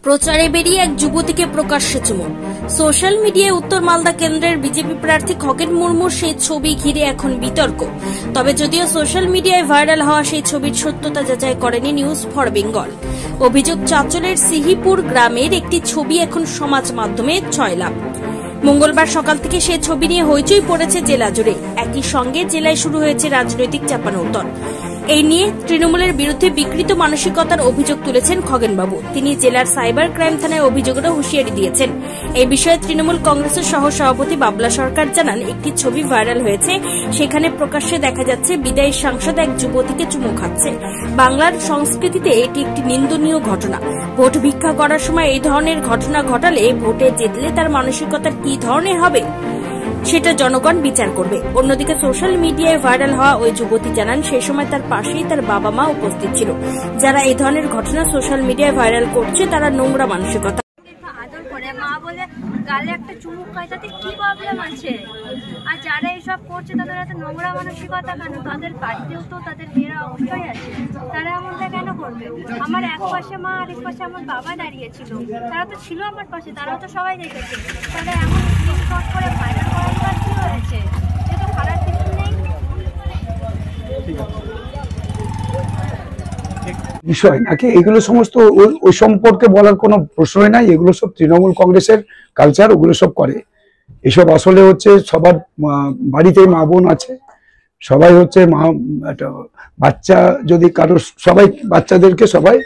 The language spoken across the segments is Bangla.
প্রচারে বেরিয়ে এক যুবতীকে প্রকাশ্যে চুমু। সোশ্যাল মিডিয়ায় উত্তর মালদা কেন্দ্রের বিজেপি প্রার্থী খগেন মুর্মুর সেই ছবি ঘিরে এখন বিতর্ক। তবে যদিও সোশ্যাল মিডিয়ায় ভাইরাল হওয়া সেই ছবির সত্যতা যাচাই করেনি নিউজ ফর বেঙ্গল। অভিযোগ, চাঁচলের সিহিপুর গ্রামের একটি ছবি এখন সমাজ মাধ্যমে ছয়লাভ। মঙ্গলবার সকাল থেকে সেই ছবি নিয়ে হইচই পড়েছে জেলা জুড়ে। একই সঙ্গে জেলায় শুরু হয়েছে রাজনৈতিক চাপানোতর। এই নিয়ে তৃণমূলের বিরুদ্ধে বিকৃত মানসিকতার অভিযোগ তুলেছেন খগেনবাবু। তিনি জেলার সাইবার ক্রাইম থানায় অভিযোগেরও হুঁশিয়ারি দিয়েছেন। এই বিষয়ে তৃণমূল কংগ্রেসের সহ সভাপতি বাবলা সরকার জানান, একটি ছবি ভাইরাল হয়েছে, সেখানে প্রকাশ্যে দেখা যাচ্ছে বিদায়ী সাংসদ এক যুবতীকে চুমু খাচ্ছে। বাংলার সংস্কৃতিতে এটি একটি নিন্দনীয় ঘটনা। ভোট ভিক্ষা করার সময় এই ধরনের ঘটনা ঘটালে ভোটে জিতলে তার মানসিকতার কি ধরনের হবে সেটা জনগণ বিচার করবে। অন্যদিকে সোশ্যাল মিডিয়ায় ভাইরাল হওয়া ওই যুবতী জানান, সেই সময় তার পাশেই তার বাবা মা উপস্থিত ছিল। যারা এই ধরনের ঘটনা সোশ্যাল মিডিয়ায় ভাইরাল করছে তারা নোংরা মানসিকতা। আদর করে মা বলে গালে একটা চুমুক খায়, তাতে কি প্রবলেম আছে? আর যারা এইসব করছে তাদের এত নোংরা মানসিকতা কেন? তাদের বাড়িতেও তো তাদের মেয়েরা অবশ্যই আছে, তারা এমনটা কেন করবে? আমার এক পাশে মা আর এক পাশে আমার বাবা দাঁড়িয়েছিল, তারা তো ছিল আমার পাশে, তারাও তো সবাই দেখেছে। তারা এমন স্ক্রিনশট করে ভাইরাল করার কি হয়েছে? এ তো খারাপ কিছু নেই। বিষয় নাকি এগুলো সমস্ত ওই সম্পর্কে বলার কোনো প্রশ্নই নাই। এগুলো সব তৃণমূল কংগ্রেসের কালচার, ওগুলো সব করে। এসব আসলে হচ্ছে সবার বাড়িতে মা বোন আছে, সবাই হচ্ছে মা বাচ্চা যদি কারো, সবাই বাচ্চাদেরকে সবাই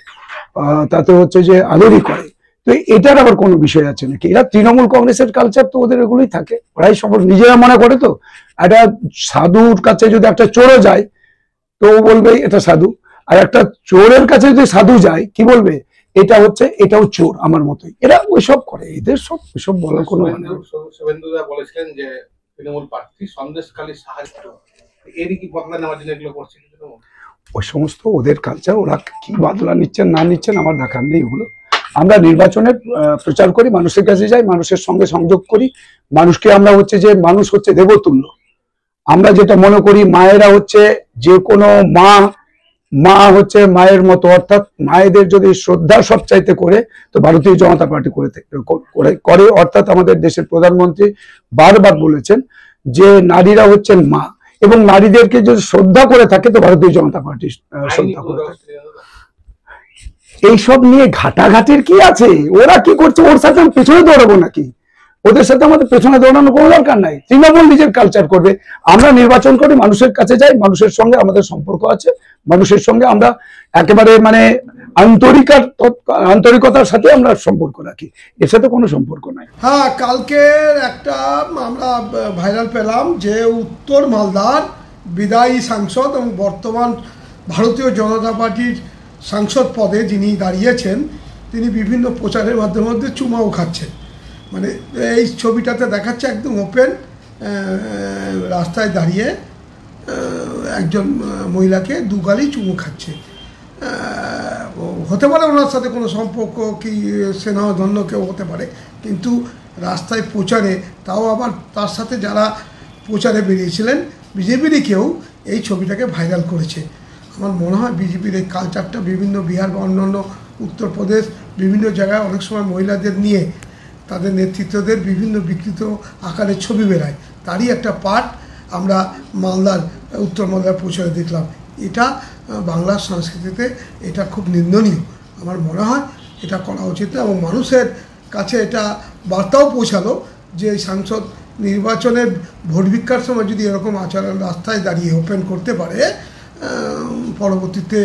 তাতে হচ্ছে যে আদরই করে। তো এটার আবার কোনো বিষয় আছে নাকি? এরা তৃণমূল কংগ্রেসের কালচার, তো ওদের এগুলোই থাকে। ওরাই সব নিজেরা মনে করে। তো একটা সাধুর কাছে যদি একটা চোরও যায় তো ও বলবে এটা সাধু, আর একটা চোরের কাছে যদি সাধু যায় কি বলবে? এটা হচ্ছে, এটাও চোর আমার মতোই। এরা ওইসব করে, এদের সব ওইসব বলার কোনো মানে। শুভেন্দুদা বলেছিলেন যে তৃণমূল প্রার্থী সন্দেশখালী সাহায্য, এরই কি বদলা নেওয়ার জন্য এগুলো করছে? ওই সমস্ত ওদের কালচার, ওরা কি বদলা নিচ্ছেন না নিচ্ছেন আমার দেখার নেই। ওগুলো আমরা নির্বাচনের প্রচার করি, মানুষের কাছে যাই, মানুষের সঙ্গে সংযোগ করি। মানুষকে আমরা হচ্ছে যে মানুষ হচ্ছে দেবতুল্য। আমরা যেটা মনে করি, মায়েরা হচ্ছে যে কোনো মা হচ্ছে মায়ের মতো, অর্থাৎ মায়েদের যদি শ্রদ্ধা সব চাইতে করে তো ভারতীয় জনতা পার্টি করে। অর্থাৎ আমাদের দেশের প্রধানমন্ত্রী বারবার বলেছেন যে নারীরা হচ্ছেন মা, এবং নারীদেরকে যদি শ্রদ্ধা করে থাকে তো ভারতীয় জনতা পার্টি শ্রদ্ধা করে থাকে। এইসব নিয়ে ঘাটাঘাটির কি আছে? ওরা কি করছে, ওর সাথে আমি পেছনে দৌড়াবো নাকি? ওদের সাথে আমাদের পেছনে দৌড়ানোর কোনো দরকার নাই। তৃণমূল নিজের কালচার করবে। আমরা নির্বাচন করি, মানুষের কাছে যাই, মানুষের সঙ্গে আমাদের সম্পর্ক আছে, মানুষের সঙ্গে আমরা একেবারে মানে আন্তরিকতার সাথে আমরা সম্পর্ক রাখি। এর সাথে কোনো সম্পর্ক নাই। হ্যাঁ, কালকে একটা আমরা ভাইরাল পেলাম যে উত্তর মালদার বিদায়ী সাংসদ এবং বর্তমান ভারতীয় জনতা পার্টির সাংসদ পদে যিনি দাঁড়িয়েছেন, তিনি বিভিন্ন প্রচারের মাধ্যমে চুমাও খাচ্ছেন। মানে এই ছবিটাতে দেখাচ্ছে একদম ওপেন রাস্তায় দাঁড়িয়ে একজন মহিলাকে দুগালি চুমু খাচ্ছে। হতে পারে ওনার সাথে কোনো সম্পর্ক, কি স্নেহধন্য কেউ হতে পারে, কিন্তু রাস্তায় প্রচারে, তাও আবার তার সাথে যারা প্রচারে বেরিয়েছিলেন বিজেপিরই কেউ এই ছবিটাকে ভাইরাল করেছে। আমার মনে হয় বিজেপির এই কালচারটা বিভিন্ন বিহার বা অন্যান্য উত্তরপ্রদেশ বিভিন্ন জায়গায় অনেক সময় মহিলাদের নিয়ে তাদের নেতৃত্বদের বিভিন্ন বিকৃত আকারের ছবি বেরায়, তারই একটা পার্ট আমরা উত্তর মালদার প্রচারে দেখলাম। এটা বাংলার সংস্কৃতিতে এটা খুব নিন্দনীয়। আমার মনে হয় এটা করা উচিত, এবং মানুষের কাছে এটা বার্তাও পৌঁছালো যে সাংসদ নির্বাচনের ভোট ভিক্ষার সময় যদি এরকম আচরণ রাস্তায় দাঁড়িয়ে ওপেন করতে পারে, পরবর্তীতে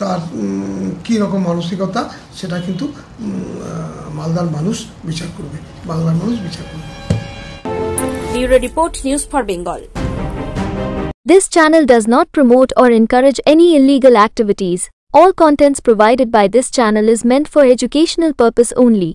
তার কী রকম মানসিকতা সেটা কিন্তু মালদার মানুষ বিচার করবে, বাংলার মানুষ বিচার করবে। Bureau report, news for Bengal. This channel does not promote or encourage any illegal activities. All contents provided by this channel is meant for educational purpose only.